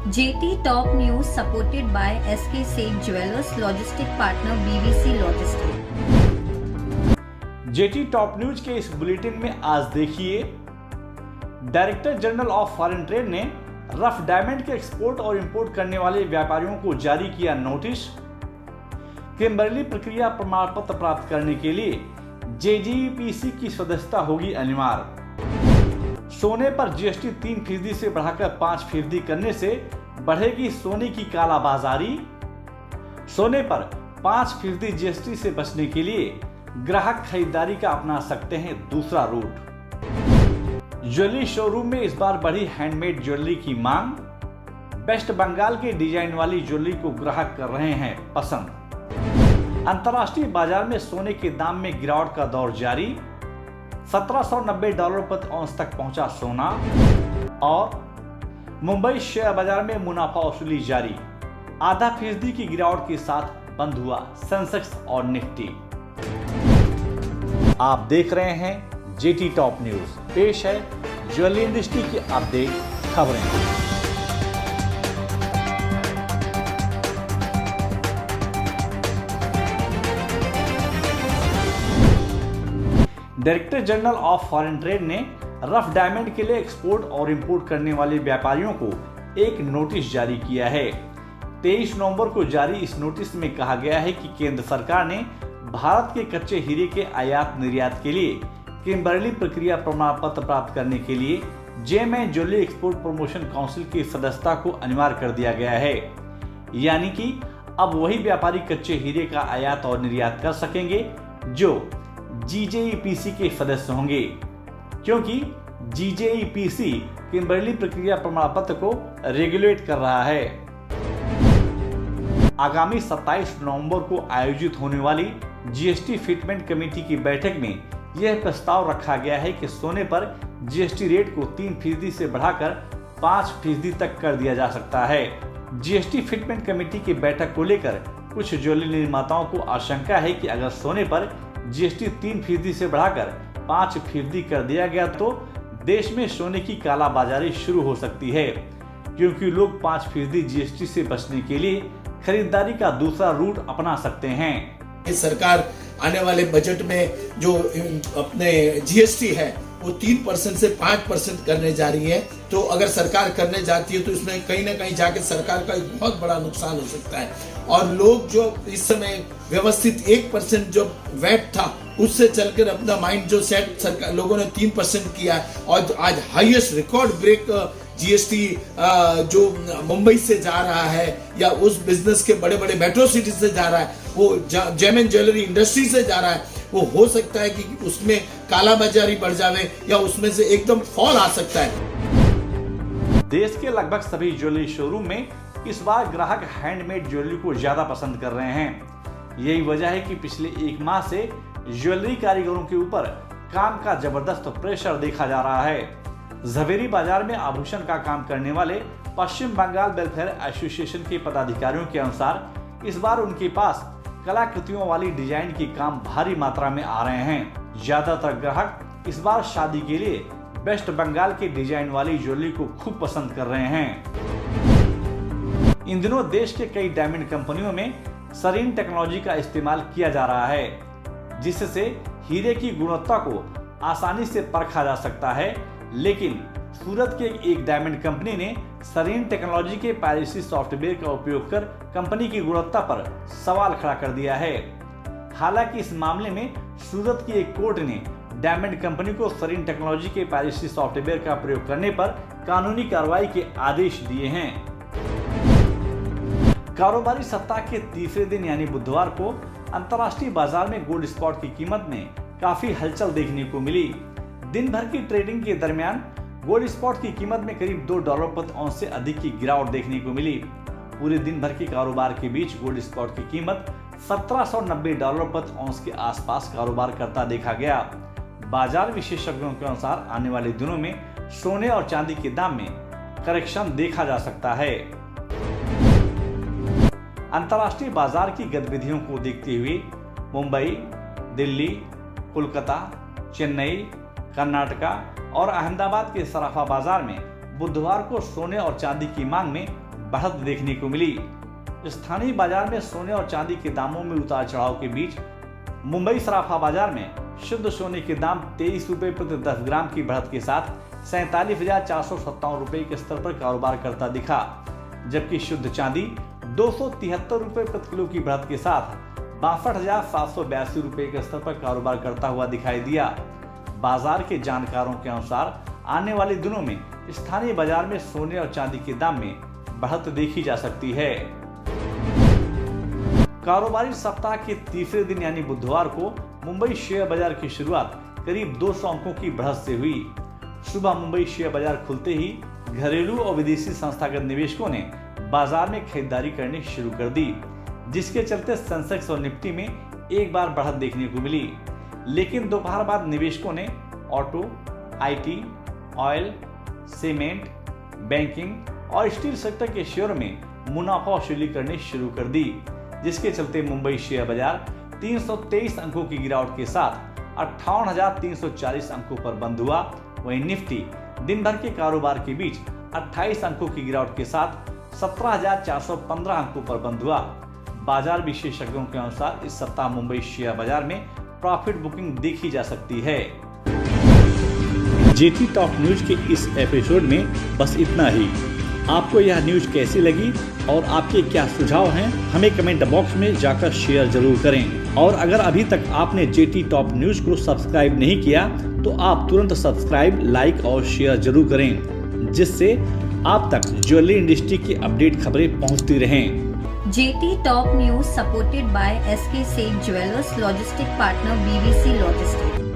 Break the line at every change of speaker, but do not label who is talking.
JT Top News supported by SK Seth Jewelers Logistic Partner BBC Logistics।
Jetty top news के इस bulletin में आज देखिए, director general of foreign trade ने rough diamond के export और इंपोर्ट करने वाले व्यापारियों को जारी किया नोटिस। किम्बर्ली प्रक्रिया प्रमाण पत्र प्राप्त करने के लिए JGPC की सदस्यता होगी अनिवार्य। सोने पर GST 3% से बढ़ाकर 5% करने से बढ़ेगी सोने की कालाबाजारी। सोने पर 5% GST से बचने के लिए ग्राहक खरीदारी का अपना सकते हैं दूसरा रूट। ज्वेलरी शोरूम में इस बार बढ़ी हैंडमेड ज्वेलरी की मांग। वेस्ट बंगाल के डिजाइन वाली ज्वेलरी को ग्राहक कर रहे हैं पसंद। अंतर्राष्ट्रीय बाजार में सोने के दाम में गिरावट का दौर जारी। $1790 प्रति औंस तक पहुंचा सोना। और मुंबई शेयर बाजार में मुनाफा वसूली जारी। 0.5% की गिरावट के साथ बंद हुआ सेंसेक्स और निफ्टी। आप देख रहे हैं जेटी टॉप न्यूज। पेश है ज्वेलरी इंडस्ट्री की अपडेट खबरें। Director general of foreign trade ने रफ डायमंड के लिए एक्सपोर्ट और इंपोर्ट करने वाले व्यापारियों को एक नोटिस जारी किया है। 23 नवंबर को जारी इस नोटिस में कहा गया है कि केंद्र सरकार ने भारत के कच्चे हीरे के आयात निर्यात के लिए किम्बर्ली प्रक्रिया प्रमाण पत्र प्राप्त करने के लिए JMI jewellery export promotion council की सदस्यता को अनिवार्य कर दिया गया है। यानी कि अब वही व्यापारी कच्चे हीरे का आयात और निर्यात कर सकेंगे जो JGPC के सदस्य होंगे, क्योंकि JGPC किम्बर्ली प्रक्रिया प्रमाण पत्र को रेगुलेट कर रहा है। आगामी 27 नवंबर को आयोजित होने वाली GST फिटमेंट कमेटी की बैठक में यह प्रस्ताव रखा गया है कि सोने पर GST रेट को 3% से बढ़ाकर 5% तक कर दिया जा सकता है। GST फिटमेंट कमेटी की बैठक को लेकर कुछ ज्वेलरी निर्माताओं को आशंका है कि अगर सोने पर GST 3% से बढ़ाकर 5% कर दिया गया तो देश में सोने की कालाबाजारी शुरू हो सकती है, क्योंकि लोग 5% GST से बचने के लिए खरीदारी का दूसरा रूट अपना सकते हैं।
सरकार आने वाले बजट में जो अपने GST है वो 3% से 5% करने जा रही है। तो अगर सरकार करने जाती है तो इसमें कहीं ना कहीं जाके सरकार का एक बहुत बड़ा नुकसान हो सकता है। और लोग जो इस समय व्यवस्थित 1% जो वैट था उससे चलकर अपना माइंड जो सेट सरकार लोगों ने 3% किया है। और आज हाईएस्ट रिकॉर्ड ब्रेक GST जो मुंबई से जा रहा है या उस बिजनेस के बड़े बड़े मेट्रो सिटी से जा रहा है, वो जेम एंड ज्वेलरी इंडस्ट्री से जा रहा है, वो हो सकता है कि उसमें कालाबाजारी बढ़ जावे या उसमें से एकदम फॉल आ सकता है।
देश के लगभग सभी ज्वेलरी शोरूम में इस बार ग्राहक हैंडमेड ज्वेलरी को ज्यादा पसंद कर रहे हैं। यही वजह है कि पिछले 1 माह से ज्वेलरी कारीगरों के ऊपर काम का जबरदस्त प्रेशर देखा जा रहा है। झवेरी बाजार में आभूषण का काम करने वाले पश्चिम बंगाल वेलफेयर एसोसिएशन के पदाधिकारियों के अनुसार इस बार उनके पास कलाकृतियों वाली डिजाइन के काम भारी मात्रा में आ रहे हैं। ज्यादातर ग्राहक इस बार शादी के लिए वेस्ट बंगाल के डिजाइन वाली ज्वेलरी को खूब पसंद कर रहे हैं। इन दिनों देश के कई डायमंड कंपनियों में सरीन टेक्नोलॉजी का इस्तेमाल किया जा रहा है, जिससे हीरे की गुणवत्ता को आसानी से परखा जा सकता है। लेकिन सूरत के एक डायमंड कंपनी ने सरीन टेक्नोलॉजी के पायरेसी सॉफ्टवेयर का उपयोग कर कंपनी की गुणवत्ता पर सवाल खड़ा कर दिया है। हालांकि इस मामले में सूरत की एक कोर्ट ने डायमंड कंपनी को सरीन टेक्नोलॉजी के पायरेसी सॉफ्टवेयर का प्रयोग करने पर कानूनी कार्रवाई के आदेश दिए हैं। कारोबारी सप्ताह के तीसरे दिन यानी बुधवार को अंतर्राष्ट्रीय बाजार में गोल्ड स्पॉट की कीमत में काफी हलचल देखने को मिली। दिन भर की ट्रेडिंग के दरमियान गोल्ड स्पॉट की कीमत में करीब $2 प्रति औंस से अधिक की गिरावट देखने को मिली। पूरे दिन भर के कारोबार के बीच गोल्ड स्पॉट की कीमत $1790 प्रति औंस के आसपास कारोबार करता देखा गया। बाजार विशेषज्ञों के अनुसार आने वाले दिनों में सोने और चांदी के दाम में करेक्शन देखा जा सकता है। अंतर्राष्ट्रीय बाजार की गतिविधियों को देखते हुए मुंबई, दिल्ली, कोलकाता, चेन्नई, कर्नाटका और अहमदाबाद के सराफा बाजार में बुधवार को सोने और चांदी की मांग में बढ़त देखने को मिली। स्थानीय बाजार में सोने और चांदी के दामों में उतार चढ़ाव के बीच मुंबई सराफा बाजार में शुद्ध सोने के दाम 23 रुपए प्रति 10 ग्राम की बढ़त के साथ 47,457 रुपए के स्तर पर कारोबार करता दिखा, जबकि शुद्ध चांदी 273 रुपए प्रति किलो की बढ़त के साथ 62,782 रुपए के स्तर पर कारोबार करता हुआ दिखाई दिया। बाजार के जानकारों के अनुसार आने वाले दिनों में स्थानीय बाजार में सोने और चांदी के दाम में बढ़त देखी जा सकती है। कारोबारी सप्ताह के तीसरे दिन यानी बुधवार को मुंबई शेयर बाजार की शुरुआत करीब 200 अंकों की बढ़त से हुई। सुबह मुंबई शेयर बाजार खुलते ही घरेलू और विदेशी संस्थागत निवेशकों ने बाजार में खरीदारी करनी शुरू कर दी, जिसके चलते सेंसेक्स और निफ्टी में एक बार बढ़त देखने को मिली। लेकिन दोपहर बाद निवेशकों ने auto, IT, oil, cement, banking और स्टील सेक्टर के शेयर में मुनाफा वसूली करनी शुरू कर दी, जिसके चलते मुंबई शेयर बाजार 323 अंकों की गिरावट के साथ 58,340 अंकों पर बंद हुआ। वहीं निफ्टी दिन भर के कारोबार के बीच 28 अंकों की गिरावट के साथ 17,415 अंकों पर बंद हुआ। बाजार विशेषज्ञों के अनुसार इस सप्ताह मुंबई शेयर बाजार में प्रॉफिट बुकिंग देखी जा सकती है।
जेटी टॉप न्यूज के इस एपिसोड में बस इतना ही। आपको यह न्यूज कैसी लगी और आपके क्या सुझाव हैं, हमें कमेंट बॉक्स में जाकर शेयर जरूर करें। और अगर अभी तक आपने जेटी टॉप न्यूज को सब्सक्राइब नहीं किया तो आप तुरंत सब्सक्राइब, लाइक और शेयर जरूर करें, जिससे आप तक ज्वेलरी इंडस्ट्री की अपडेट खबरें पहुंचती रहें।
JT Top News supported by SK Seth Jewelers Logistic Partner BVC Logistics.